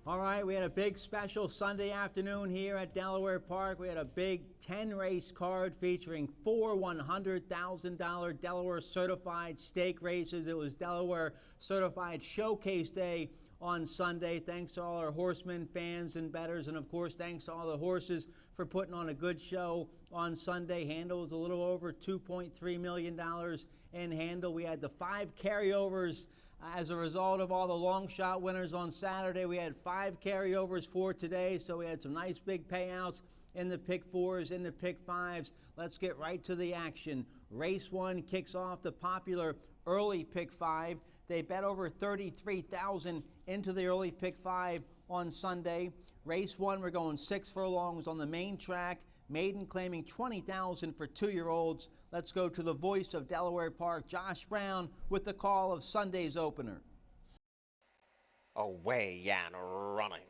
All right, we had a big special Sunday afternoon here at Delaware Park. We had a big 10-race card featuring four $100,000 Delaware certified stake races. It was Delaware Certified Showcase Day on Sunday. Thanks to all our horsemen, fans, and bettors, and of course, thanks to all the horses for putting on a good show on Sunday. Handle was a little over $2.3 million in handle. We had the 5 carryovers. As a result of all the long shot winners on Saturday, we had 5 carryovers for today, so we had some nice big payouts in the pick 4s, in the pick 5s. Let's get right to the action. Race 1 kicks off the popular early pick 5. They bet over $33,000 into the early pick 5 on Sunday. Race 1, we're going 6 furlongs on the main track. Maiden claiming $20,000 for 2-year-olds. Let's go to the voice of Delaware Park, Josh Brown, with the call of Sunday's opener. Away and running.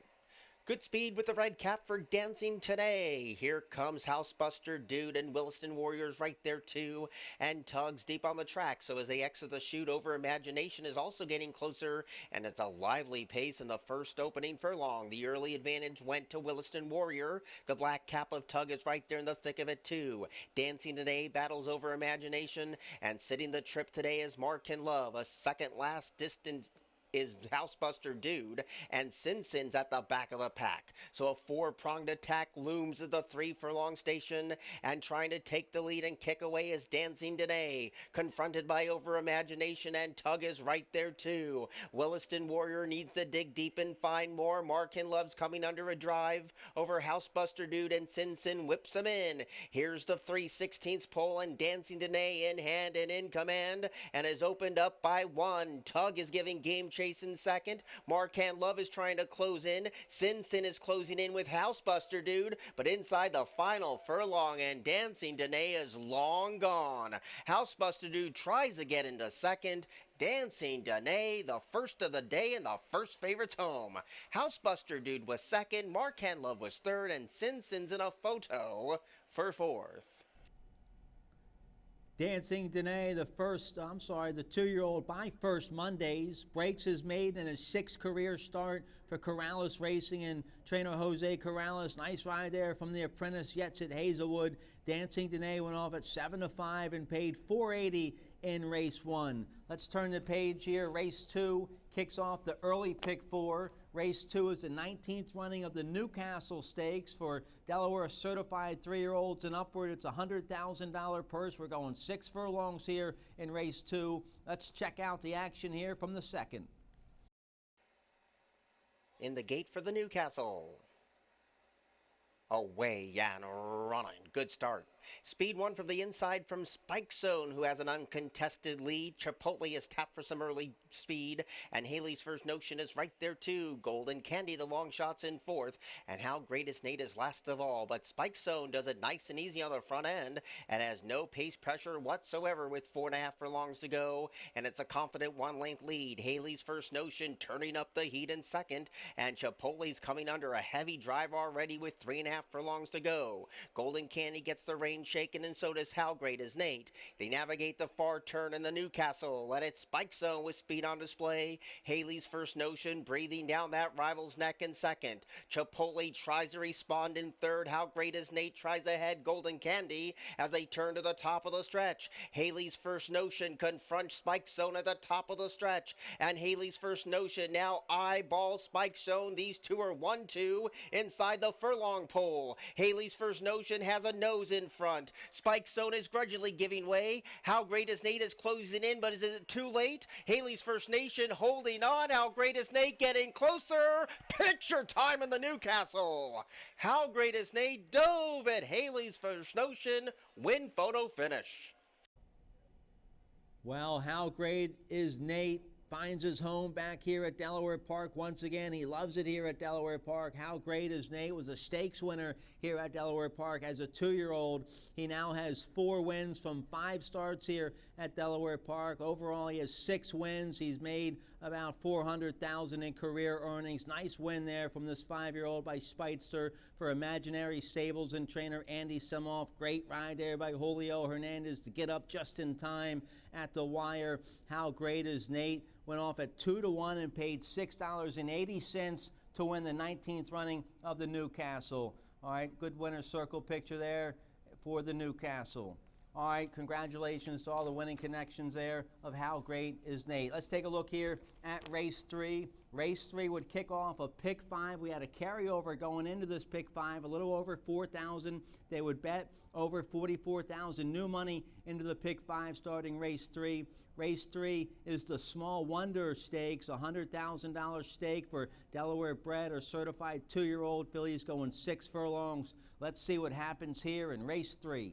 Good speed with the red cap for Dancing Today. Here comes Housebuster Dude and Williston Warriors right there too. And Tugs deep on the track. So as they exit the chute, Over Imagination is also getting closer. And it's a lively pace in the first opening furlong. The early advantage went to Williston Warrior. The black cap of Tug is right there in the thick of it too. Dancing Today battles Over Imagination. And sitting the trip today is Mark and Love. A second last distance is Housebuster Dude, and Sin's at the back of the pack. So a 4-pronged attack looms at the 3 furlong station, and trying to take the lead and kick away is Dancing Today, confronted by Over Imagination, and Tug is right there too. Williston Warrior needs to dig deep and find more. Markin Love's coming under a drive over Housebuster Dude, and Sin whips him in. Here's the 3/16 pole, and Dancing Today in hand and in command, and is opened up by 1. Tug is giving game chase in second. Marcan Love is trying to close in. Sin is closing in with Housebuster Dude, but inside the final furlong, and Dancing Today is long gone. Housebuster Dude tries to get into second. Dancing Today, the first of the day and the first favorites home. Housebuster Dude was second, Marcan Love was third, and Sin's in a photo for fourth. Dancing Today, the 2-year-old by First Mondays, breaks his maiden in his 6th career start for Corrales Racing and trainer Jose Corrales. Nice ride there from the apprentice Yetsit Hazelwood. Dancing Today went off at 7-5 and paid $480 in race 1. Let's turn the page here. Race 2 kicks off the early pick 4. Race 2 is the 19th running of the Newcastle Stakes for Delaware certified 3-year-olds and upward. It's a $100,000 purse. We're going 6 furlongs here in race 2. Let's check out the action here from the second. In the gate for the Newcastle. Away and running. Good start. Speed 1 from the inside from Spike Zone, who has an uncontested lead. Chipotle is tapped for some early speed, and Haley's First Notion is right there too. Golden Candy, the long shots in 4th, and How Great Is Nate is last of all. But Spike Zone does it nice and easy on the front end and has no pace pressure whatsoever with 4.5 furlongs to go, and it's a confident 1-length lead. Haley's First Notion turning up the heat in second, and Chipotle's coming under a heavy drive already with 3.5 furlongs to go. Golden Candy gets the rein shaken, and so does How Great Is Nate. They navigate the far turn in the Newcastle. Let it Spike Zone with speed on display. Haley's First Notion breathing down that rival's neck in second. Chipotle tries to respond in third. How Great Is Nate tries to head Golden Candy as they turn to the top of the stretch. Haley's First Notion confronts Spike Zone at the top of the stretch, and Haley's First Notion now eyeball Spike Zone. These two are 1-2 inside the furlong pole. Haley's First Notion has a nose in front. Spike Zone is grudgingly giving way. How Great Is Nate is closing in, but is it too late? Haley's First Nation holding on. How Great Is Nate getting closer. Picture time in the Newcastle. How Great Is Nate dove at Haley's First Notion. Win photo finish. Well, How Great Is Nate finds his home back here at Delaware Park once again. He loves it here at Delaware Park. How Great Is Nate was a stakes winner here at Delaware Park as a 2-year-old. He now has 4 wins from 5 starts here at Delaware Park. Overall, he has 6 wins. He's made about $400,000 in career earnings. Nice win there from this 5-year-old by Speitster for Imaginary Stables and trainer Andy Simoff. Great ride there by Julio Hernandez to get up just in time at the wire. How Great Is Nate went off at 2-1 and paid $6.80 to win the 19th running of the Newcastle. All right, good winner's circle picture there for the Newcastle. All right, congratulations to all the winning connections there of How Great Is Nate. Let's take a look here at race 3. Race 3 would kick off a pick 5. We had a carryover going into this pick 5, a little over 4,000. They would bet over 44,000 new money into the pick 5 starting race 3. Race 3 is the Small Wonder Stakes, a $100,000 stake for Delaware bred or certified 2-year-old fillies going 6 furlongs. Let's see what happens here in race 3.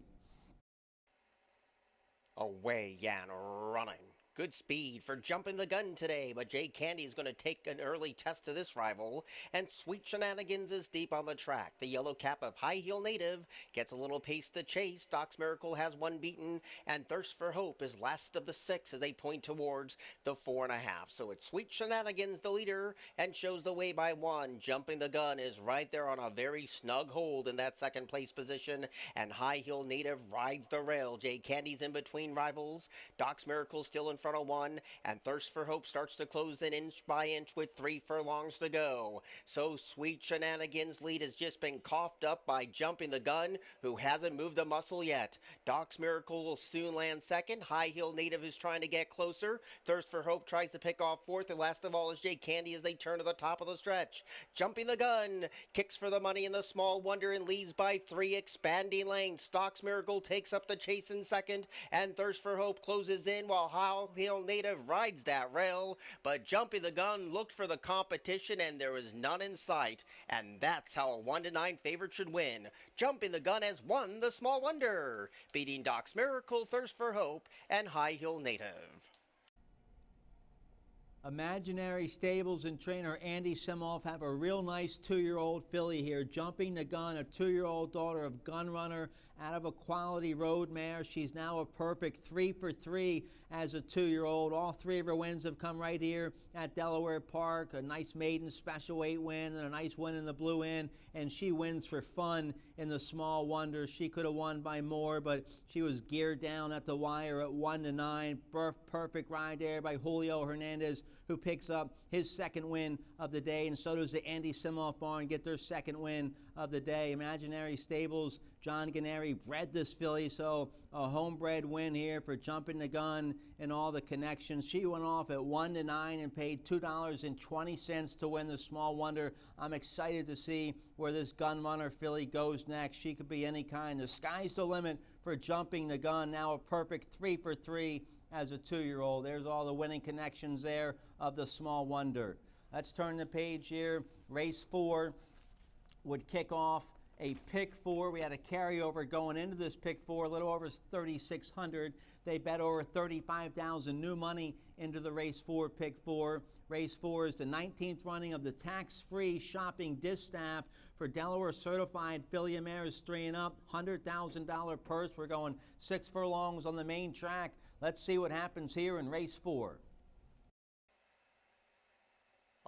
Away and running. Good speed for Jumping the Gun today, but Jay Candy is going to take an early test to this rival, and Sweet Shenanigans is deep on the track. The yellow cap of High Heel Native gets a little pace to chase. Doc's Miracle has one beaten, and Thirst for Hope is last of the 6 as they point towards the 4.5. So it's Sweet Shenanigans, the leader, and shows the way by 1. Jumping the Gun is right there on a very snug hold in that second place position, and High Heel Native rides the rail. Jay Candy's in between rivals. Doc's Miracle still in front of 1, and Thirst for Hope starts to close in inch by inch with 3 furlongs to go. So Sweet Shenanigans' lead has just been coughed up by Jumping the Gun, who hasn't moved a muscle yet. Doc's Miracle will soon land second. High Heel Native is trying to get closer. Thirst for Hope tries to pick off 4th, and last of all is Jay Candy as they turn to the top of the stretch. Jumping the Gun kicks for the money in the Small Wonder and leads by 3 expanding lanes. Doc's Miracle takes up the chase in second, and Thirst for Hope closes in while High Heel Native rides that rail, but Jumping the Gun looked for the competition and there was none in sight, and that's how a 1-9 favorite should win. Jumping the Gun has won the Small Wonder, beating Doc's Miracle, Thirst for Hope, and High Heel Native. Imaginary Stables and trainer Andy Simoff have a real nice 2-year-old filly here. Jumping the Gun, a 2-year-old daughter of Gun Runner out of a quality road mare. She's now a perfect 3 for 3 as a 2-year-old. All 3 of her wins have come right here at Delaware Park. A nice maiden special weight win and a nice win in the Blue Inn. And she wins for fun in the Small Wonder. She could have won by more, but she was geared down at the wire at 1-9. Perfect ride there by Julio Hernandez, who picks up his second win of the day, and so does the Andy Simoff barn get their second win of the day. Imaginary Stables, John Gennari bred this filly, so a homebred win here for Jumping the Gun and all the connections. She went off at 1-9 and paid $2.20 to win the Small Wonder. I'm excited to see where this Gun Runner filly goes next. She could be any kind. The sky's the limit for Jumping the Gun, now a perfect 3 for 3 as a 2-year-old. There's all the winning connections there of the Small Wonder. Let's turn the page here. Race 4 would kick off a pick 4. We had a carryover going into this pick 4, a little over 3,600. They bet over 35,000 new money into the race 4 pick 4. Race 4 is the 19th running of the tax-free shopping distaff for Delaware certified filly mares 3 and up, $100,000 purse. We're going 6 furlongs on the main track. Let's see what happens here in race 4.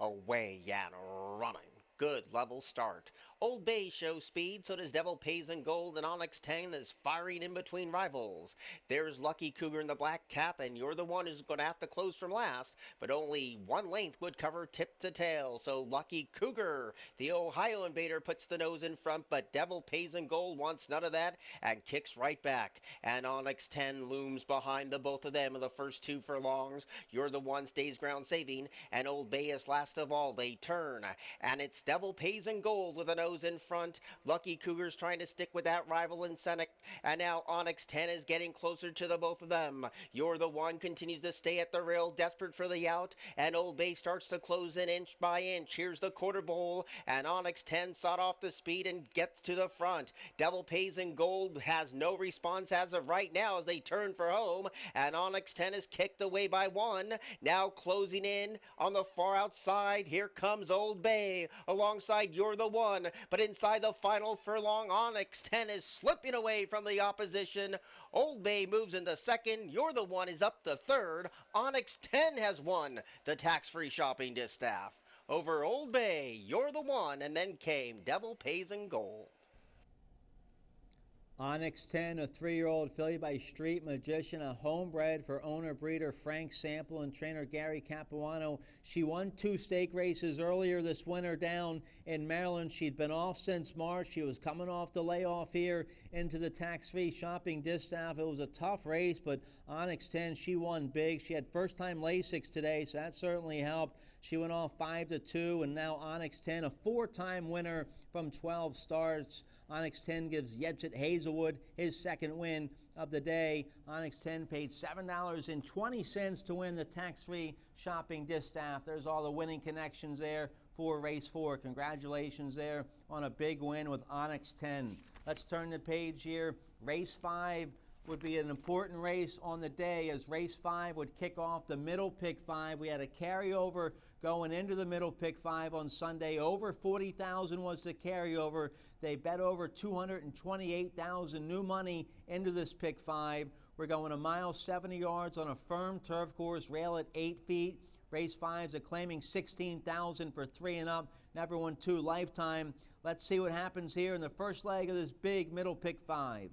Away and running. Good level start. Old Bay shows speed, so does Devil Pays in Gold, and Onyx 10 is firing in between rivals. There's Lucky Cougar in the black cap, and You're the One who's going to have to close from last, but only 1 length would cover tip to tail. So Lucky Cougar, the Ohio Invader, puts the nose in front, but Devil Pays in Gold wants none of that and kicks right back. And Onyx 10 looms behind the both of them in the first 2 furlongs. You're the One stays ground saving, and Old Bay is last of all. They turn, and it's Devil Pays in Gold with a nose in front. Lucky Cougar's trying to stick with that rival in Seneca, and now Onyx 10 is getting closer to the both of them. You're the One continues to stay at the rail, desperate for the out, and Old Bay starts to close in inch by inch. Here's the quarter bowl, and Onyx 10 sought off the speed and gets to the front. Devil Pays in Gold has no response as of right now as they turn for home, and Onyx 10 is kicked away by 1. Now closing in on the far outside, here comes Old Bay alongside You're the One, but inside the final furlong, Onyx 10 is slipping away from the opposition. Old Bay moves into second. You're the One is up to third. Onyx 10 has won the tax-free shopping distaff over Old Bay, You're the One, and then came Devil Pays in Gold. Onyx 10, a 3-year-old filly by Street Magician, a homebred for owner breeder Frank Sample and trainer Gary Capuano. She won 2 stake races earlier this winter down in Maryland. She'd been off since March. She was coming off the layoff here into the tax-free shopping distaff. It was a tough race, but Onyx 10, she won big. She had first-time Lasix today, so that certainly helped. She went off 5-2, and now Onyx 10, a 4-time winner from 12 starts. Onyx 10 gives Yedsit Hazelwood his second win of the day. Onyx 10 paid $7.20 to win the tax-free shopping distaff. There's all the winning connections there for race 4. Congratulations there on a big win with Onyx 10. Let's turn the page here. Race 5 would be an important race on the day, as race 5 would kick off the middle pick 5. We had a carryover going into the middle pick 5 on Sunday. Over 40,000 was the carryover. They bet over 228,000 new money into this pick 5. We're going a mile 70 yards on a firm turf course, rail at 8 feet. Race 5's claiming 16,000 for 3 and up. Never won 2 lifetime. Let's see what happens here in the first leg of this big middle pick 5.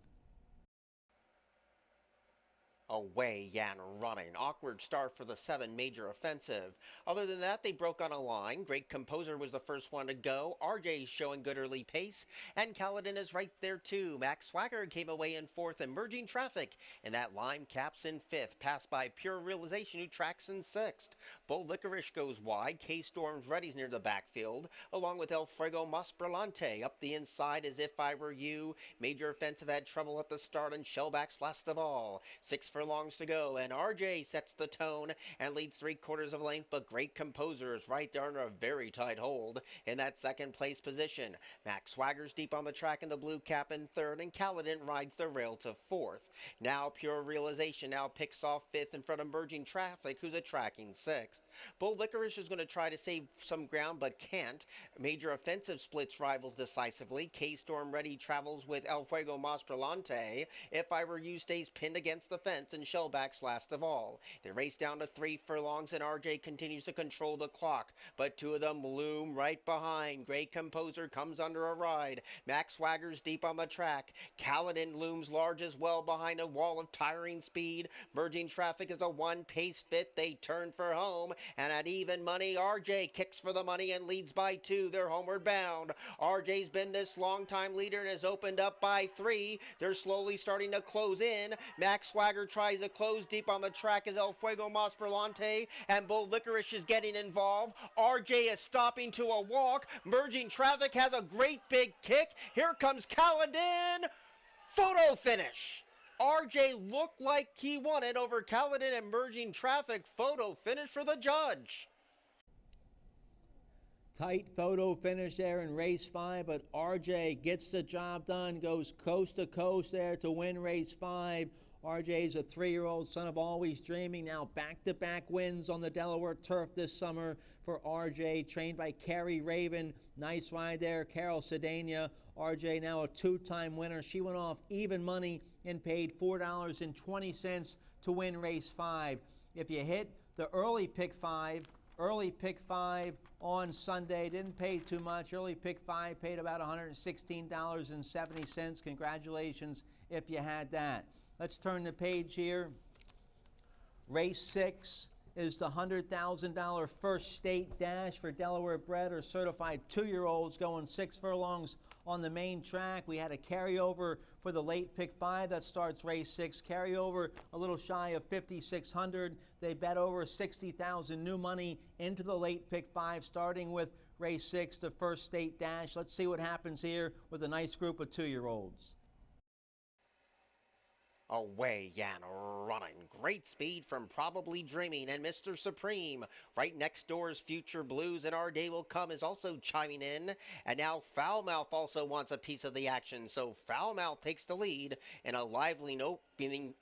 Away Yan running. Awkward start for the 7 major offensive. Other than that, they broke on a line. Great Composer was the first one to go. RJ's showing good early pace. And Kaladin is right there too. Max Swagger came away in 4th. Emerging Traffic. And that Lime Caps in 5th. Passed by Pure Realization, who tracks in 6th. Bull Licorice goes wide. K-Storm's Ready's near the backfield. Along with El Fuego Mas Brillante. Up the inside as If I Were You. Major offensive had trouble at the start, and Shellback's last of all. 6 furlongs to go, and RJ sets the tone and leads 3/4 of length, but Great Composer is right there under a very tight hold in that second place position. Max Swagger's deep on the track in the blue cap in 3rd, and Kaladin rides the rail to 4th. Now Pure Realization now picks off 5th in front of Emerging Traffic, who's a tracking 6th. Bull Licorice is going to try to save some ground, but can't. Major Offensive splits rivals decisively. K-Storm Ready travels with El Fuego Mas Brillante. If I Were You stays pinned against the fence, and Shellback's last of all. They race down to 3 furlongs, and RJ continues to control the clock, but 2 of them loom right behind. Great Composer comes under a ride. Max Swagger's deep on the track. Kaladin looms large as well behind a wall of tiring speed. Merging Traffic is a 1-pace fit. They turn for home, and at even money, RJ kicks for the money and leads by 2. They're homeward bound. RJ's been this long-time leader and has opened up by 3. They're slowly starting to close in. Max Swagger tries to close deep on the track as El Fuego Mas Brillante, and Bull Licorice is getting involved. RJ is stopping to a walk. Merging Traffic has a great big kick. Here comes Kaladin. Photo finish. RJ looked like he won it over Kaladin and Merging Traffic. Photo finish for the judge. Tight photo finish there in race 5, but RJ gets the job done, goes coast to coast there to win race 5. RJ's a 3-year-old son of Always Dreaming, now back-to-back wins on the Delaware turf this summer for RJ, trained by Carrie Raven. Nice ride there, Carol Sedania. RJ now a 2-time winner. She went off even money and paid $4.20 to win race 5. If you hit the early pick 5 on Sunday, didn't pay too much. Early pick 5 paid about $116.70. Congratulations if you had that. Let's turn the page here. Race 6 is the $100,000 first state dash for Delaware bred or certified 2-year-olds going 6 furlongs on the main track. We had a carryover for the late pick 5 that starts race 6. Carryover a little shy of 5,600. They bet over 60,000 new money into the late pick 5, starting with race 6, the first state dash. Let's see what happens here with a nice group of 2-year-olds. Away Yan running. Great speed from Probably Dreaming and Mr. Supreme. Right next door's Future Blues and Our Day Will Come is also chiming in. And now Foulmouth also wants a piece of the action. So Foulmouth takes the lead in a lively opening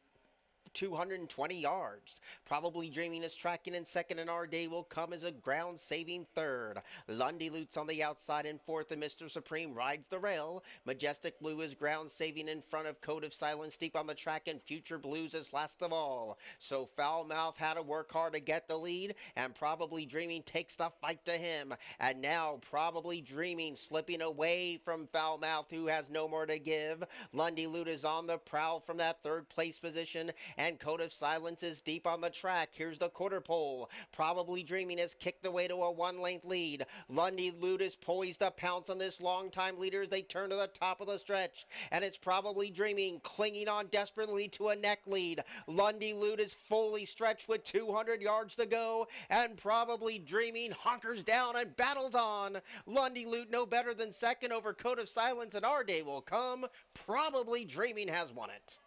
220 yards. Probably Dreaming is tracking in second, and Our Day Will Come as a ground-saving third. Lundy Lutz on the outside in fourth, and Mr. Supreme rides the rail. Majestic Blue is ground-saving in front of Code of Silence deep on the track, and Future Blues is last of all. So Foul Mouth had to work hard to get the lead, and Probably Dreaming takes the fight to him. And now Probably Dreaming slipping away from Foul Mouth, who has no more to give. Lundy Lute is on the prowl from that third place position, and Code of Silence is deep on the track. Here's the quarter pole. Probably Dreaming has kicked away to a one-length lead. Lundy Lute is poised to pounce on this long-time leader as they turn to the top of the stretch, and it's Probably Dreaming clinging on desperately to a neck lead. Lundy Lute is fully stretched with 200 yards to go, and Probably Dreaming hunkers down and battles on. Lundy Lute no better than second over Code of Silence, and Our Day Will Come. Probably Dreaming has won it.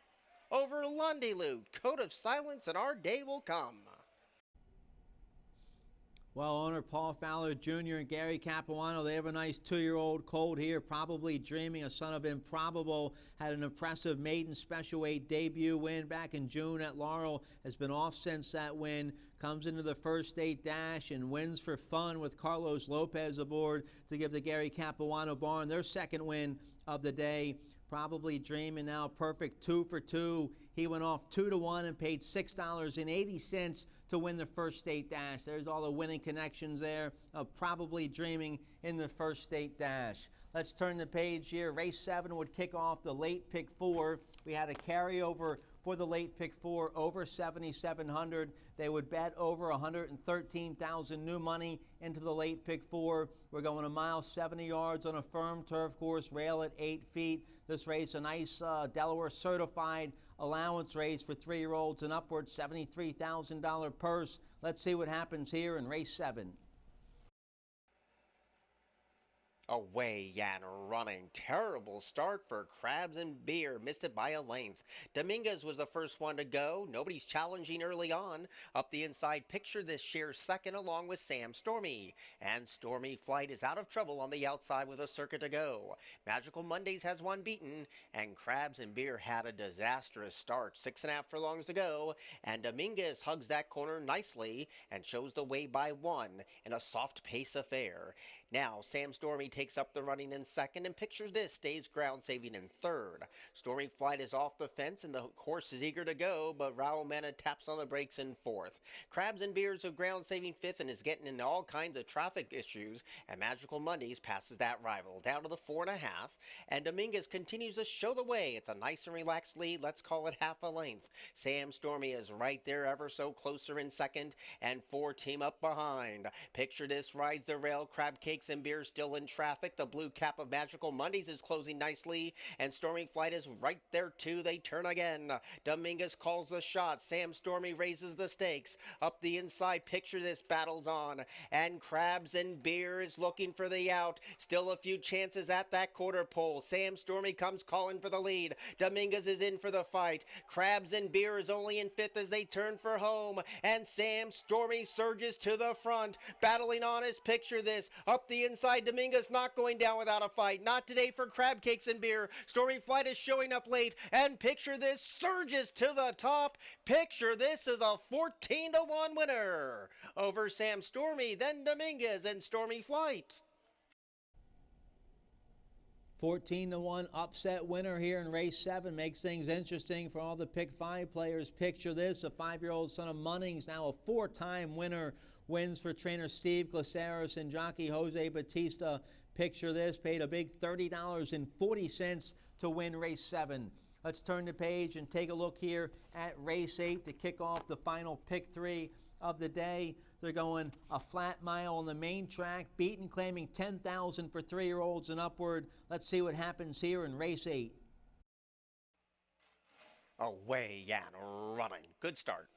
Over Lundy Lute, Code of Silence, and Our Day Will Come. Well, owner Paul Fowler Jr. and Gary Capuano, they have a nice 2-year-old colt here. Probably Dreaming, a son of Improbable, had an impressive maiden special weight debut win back in June at Laurel. Has been off since that win. Comes into the first state dash and wins for fun with Carlos Lopez aboard to give the Gary Capuano barn their second win of the day. Probably Dreaming now perfect 2 for 2. He went off 2-1 and paid $6.80 to win the first state dash. There's all the winning connections there of Probably Dreaming in the first state dash. Let's turn the page here. Race 7 would kick off the late pick 4. We had a carryover for the late pick 4 over 7,700. They would bet over 113,000 new money into the late pick 4. We're going a mile 70 yards on a firm turf course, rail at 8 feet. This race, a nice Delaware certified allowance race for 3-year-olds and upward, $73,000 purse. Let's see what happens here in race 7. Away and running. Terrible start for Crabs and Beer. Missed it by a length. Dominguez was the first one to go. Nobody's challenging early on. Up the inside, Picture This shares second along with Sam Stormy. And Stormy Flight is out of trouble on the outside with a circuit to go. Magical Mondays has one beaten. And Crabs and Beer had a disastrous start. 6.5 furlongs to go. And Dominguez hugs that corner nicely and shows the way by 1 in a soft pace affair. Now, Sam Stormy takes up the running in second, and Picture This stays ground saving in third. Stormy Flight is off the fence, and the horse is eager to go, but Raul Mena taps on the brakes in fourth. Crabs and Beers of ground saving fifth and is getting into all kinds of traffic issues, and Magical Mondays passes that rival down to the 4.5, and Dominguez continues to show the way. It's a nice and relaxed lead. Let's call it half a length. Sam Stormy is right there, ever so closer in second, and 4 team up behind. Picture This rides the rail. Crab Cakes and Beer still in traffic. The blue cap of Magical Mondays is closing nicely, and Stormy Flight is right there too. They turn again. Dominguez calls the shot. Sam Stormy raises the stakes. Up the inside, Picture This battles on, and Crabs and Beer is looking for the out. Still a few chances at that quarter pole. Sam Stormy comes calling for the lead. Dominguez is in for the fight. Crabs and Beer is only in fifth as they turn for home, and Sam Stormy surges to the front. Battling on is Picture This. Up the inside, Dominguez not going down without a fight. Not today for Crab Cakes and Beer. Stormy Flight is showing up late, and Picture This surges to the top. Picture This is a 14-1 winner over Sam Stormy, then Dominguez, and Stormy Flight. 14-1 upset winner here in race 7 makes things interesting for all the pick 5 players. Picture This, a 5-year-old son of Munnings, now a 4-time winner. Wins for trainer Steve Glaceris and jockey Jose Batista. Picture This paid a big $30.40 to win race 7. Let's turn the page and take a look here at race 8 to kick off the final pick 3 of the day. They're going a flat mile on the main track, beaten claiming $10,000 for 3-year-olds and upward. Let's see what happens here in race 8. Away and running. Good start.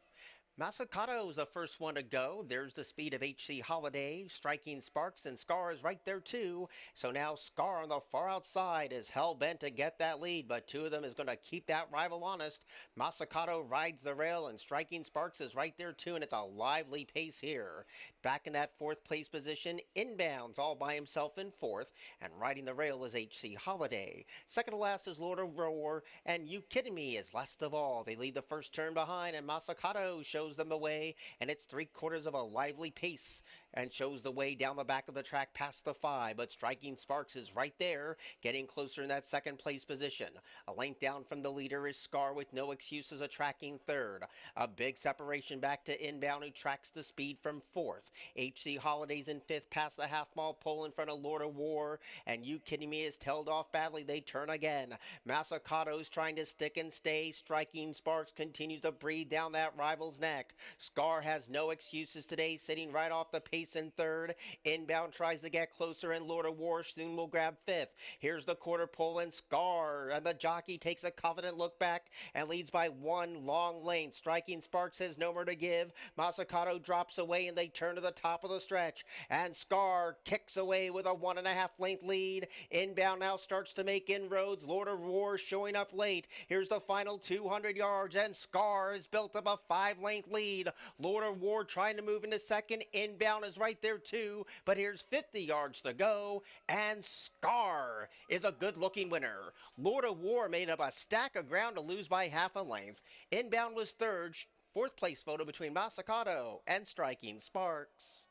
Masacato's the first one to go. There's the speed of HC Holiday, striking Sparks, and Scar is right there too. So now Scar on the far outside is hell-bent to get that lead, but two of them is going to keep that rival honest. Masacato rides the rail, and striking Sparks is right there too, and it's a lively pace here. Back in that fourth place position, Inbounds all by himself in fourth, and riding the rail is HC Holiday. Second to last is Lord of Roar, and You Kidding Me is last of all. They lead the first turn behind, and Masacato shows them the way, and it's 3/4 of a lively pace and shows the way down the back of the track past the 5, but striking Sparks is right there, getting closer in that second place position. A length down from the leader is Scar with No Excuses a tracking third. A big separation back to Inbound, who tracks the speed from fourth. HC Holidays in fifth past the half-mile pole in front of Lord of War, and You Kidding Me is tailed off badly. They turn again. Masacato's trying to stick and stay. Striking Sparks continues to breathe down that rival's neck. Scar has No Excuses today, sitting right off the pace in third. Inbound tries to get closer, and Lord of War soon will grab fifth. Here's the quarter pole, and Scar and the jockey takes a confident look back and leads by one long length. Striking Sparks has no more to give. Masacato drops away, and they turn to the top of the stretch, and Scar kicks away with a 1.5 length lead. Inbound now starts to make inroads. Lord of War showing up late. Here's the final 200 yards, and Scar has built up a 5-length lead. Lord of War trying to move into second. Inbound is right there too, but here's 50 yards to go, and Scar is a good-looking winner. Lord of War made up a stack of ground to lose by half a length. Inbound was third. Fourth place photo between Masacato and striking Sparks.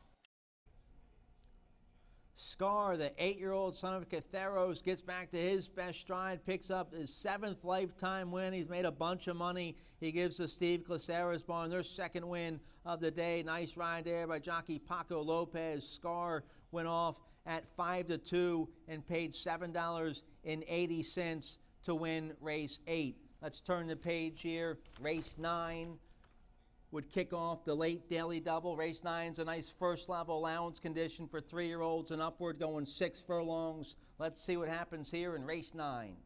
Scar, the 8-year-old son of Catheros, gets back to his best stride, picks up his 7th lifetime win. He's made a bunch of money. He gives to Steve Glaceras barn their second win of the day. Nice ride there by jockey Paco Lopez. Scar went off at 5-2 and paid $7.80 to win race 8. Let's turn the page here. Race 9 would kick off the late daily double. Race 9's a nice first level allowance condition for 3-year-olds and upward, going 6 furlongs. Let's see what happens here in race 9.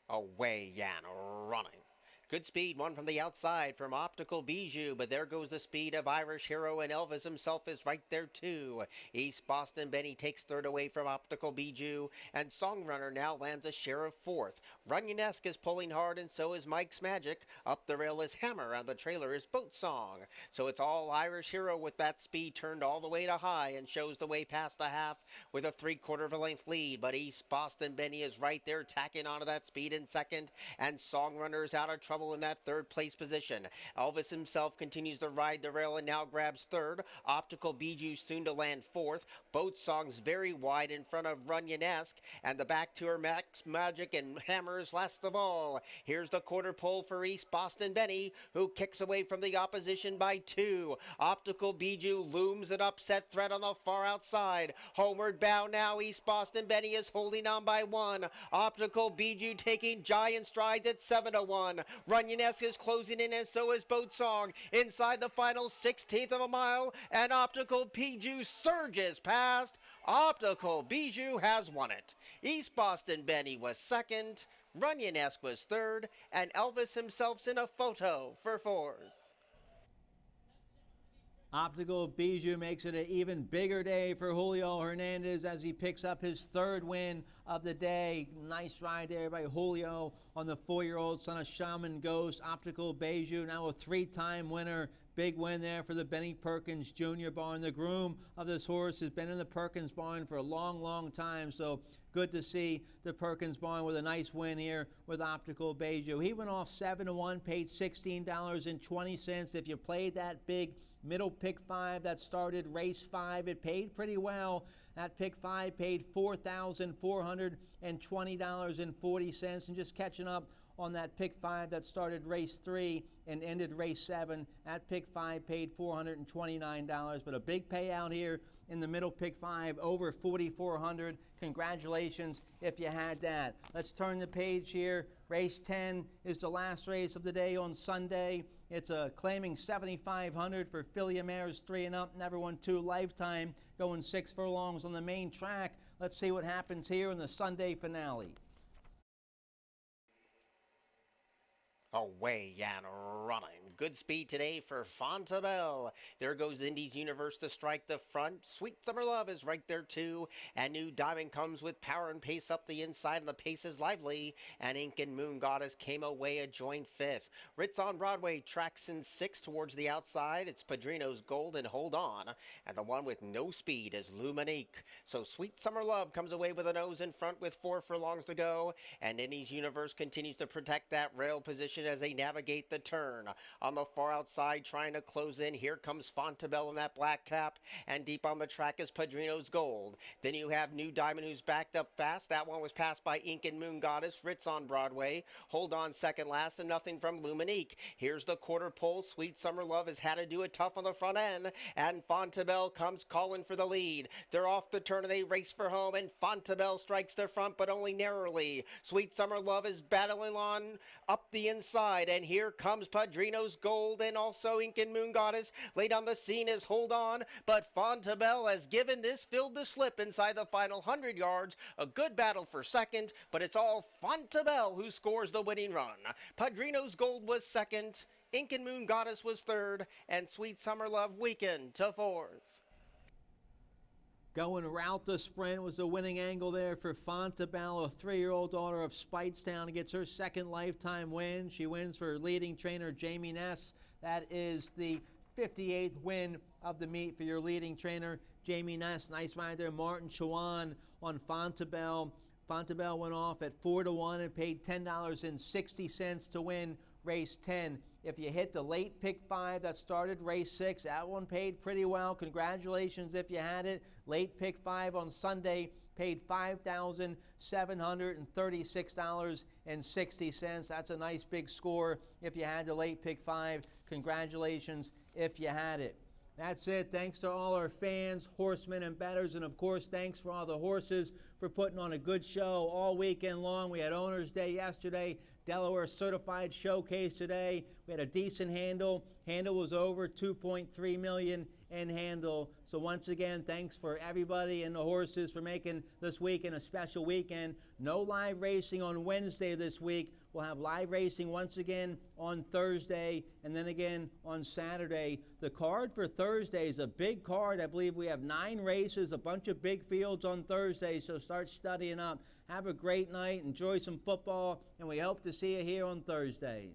Away and running. Good speed, one from the outside from Optical Bijou, but there goes the speed of Irish Hero, and Elvis himself is right there too. East Boston Benny takes third away from Optical Bijou, and Songrunner now lands a share of fourth. Runyonesque is pulling hard, and so is Mike's Magic. Up the rail is Hammer, and the trailer is Boat Song. So it's all Irish Hero with that speed turned all the way to high and shows the way past the half with a 3/4 of a length lead, but East Boston Benny is right there tacking onto that speed in second, and Songrunner is out of trouble in that third place position. Elvis himself continues to ride the rail and now grabs third. Optical Bijou soon to land fourth. Boat Song's very wide in front of Runyonesque, and the back tour Max Magic and Hammers last of all. Here's the quarter pole for East Boston Benny, who kicks away from the opposition by 2. Optical Bijou looms an upset threat on the far outside. Homeward bound now, East Boston Benny is holding on by 1. Optical Bijou taking giant strides at 7-1. Runyonesque is closing in, and so is Boat Song. Inside the final 16th of a mile, and Optical Bijou surges past. Optical Bijou has won it. East Boston Benny was second, Runyonesque was third, and Elvis himself's in a photo for fourth. Optical Bijou makes it an even bigger day for Julio Hernandez as he picks up his 3rd win of the day. Nice ride there by Julio on the 4-year-old son of Shaman Ghost. Optical Bijou, now a 3-time winner. Big win there for the Benny Perkins Jr. barn. The groom of this horse has been in the Perkins barn for a long, long time, so good to see the Perkins barn with a nice win here with Optical Bijou. He went off 7-1, paid $16.20. If you played that big middle pick 5 that started race 5, it paid pretty well. That pick 5 paid $4,420.40, and just catching up on that pick 5 that started race 3 and ended race 7. That pick 5 paid $429, but a big payout here in the middle pick 5, over $4,400. Congratulations if you had that. Let's turn the page here. Race 10 is the last race of the day on Sunday. It's a claiming $7,500 for Philly Mares 3 and up, never won 2 lifetime, going 6 furlongs on the main track. Let's see what happens here in the Sunday finale. Away and running. Good speed today for Fontabelle. There goes Indy's Universe to strike the front. Sweet Summer Love is right there too. And New Diamond comes with power and pace up the inside, and the pace is lively. And Ink and Moon Goddess came away a joint fifth. Ritz on Broadway tracks in sixth towards the outside. It's Padrino's Gold and Hold On. And the one with no speed is Luminique. So Sweet Summer Love comes away with a nose in front with 4 furlongs to go. And Indy's Universe continues to protect that rail position as they navigate the turn. On the far outside, trying to close in, here comes Fontabelle in that black cap. And deep on the track is Padrino's Gold. Then you have New Diamond, who's backed up fast. That one was passed by Ink and Moon Goddess. Ritz on Broadway. Hold On second last, and nothing from Luminique. Here's the quarter pole. Sweet Summer Love has had to do it tough on the front end. And Fontabelle comes calling for the lead. They're off the turn and they race for home. And Fontabelle strikes the front, but only narrowly. Sweet Summer Love is battling on up the inside. And here comes Padrino's Gold and also Ink and Moon Goddess. Late on the scene is Hold On. But Fontabelle has given this field the slip inside the final 100 yards. A good battle for second, but it's all Fontabelle who scores the winning run. Padrino's Gold was second. Ink and Moon Goddess was third. And Sweet Summer Love weakened to fourth. Going route the sprint was the winning angle there for Fontabelle, a 3-year-old daughter of Speightstown, gets her second lifetime win. She wins for her leading trainer, Jamie Ness. That is the 58th win of the meet for your leading trainer, Jamie Ness. Nice ride there, Martin Chuan on Fontabelle. Fontabelle went off at 4-1 and paid $10.60 to win race 10. If you hit the late pick 5 that started race 6, that one paid pretty well. Congratulations if you had it. Late pick 5 on Sunday paid $5,736.60. That's a nice big score if you had the late pick 5. Congratulations if you had it. That's it. Thanks to all our fans, horsemen, and bettors. And, of course, thanks for all the horses for putting on a good show all weekend long. We had Owners' Day yesterday, Delaware Certified Showcase today. We had a decent handle. Handle was over $2.3 million in handle. So, once again, thanks for everybody and the horses for making this weekend a special weekend. No live racing on Wednesday this week. We'll have live racing once again on Thursday and then again on Saturday. The card for Thursday is a big card. I believe we have 9 races, a bunch of big fields on Thursday, so start studying up. Have a great night, enjoy some football, and we hope to see you here on Thursday.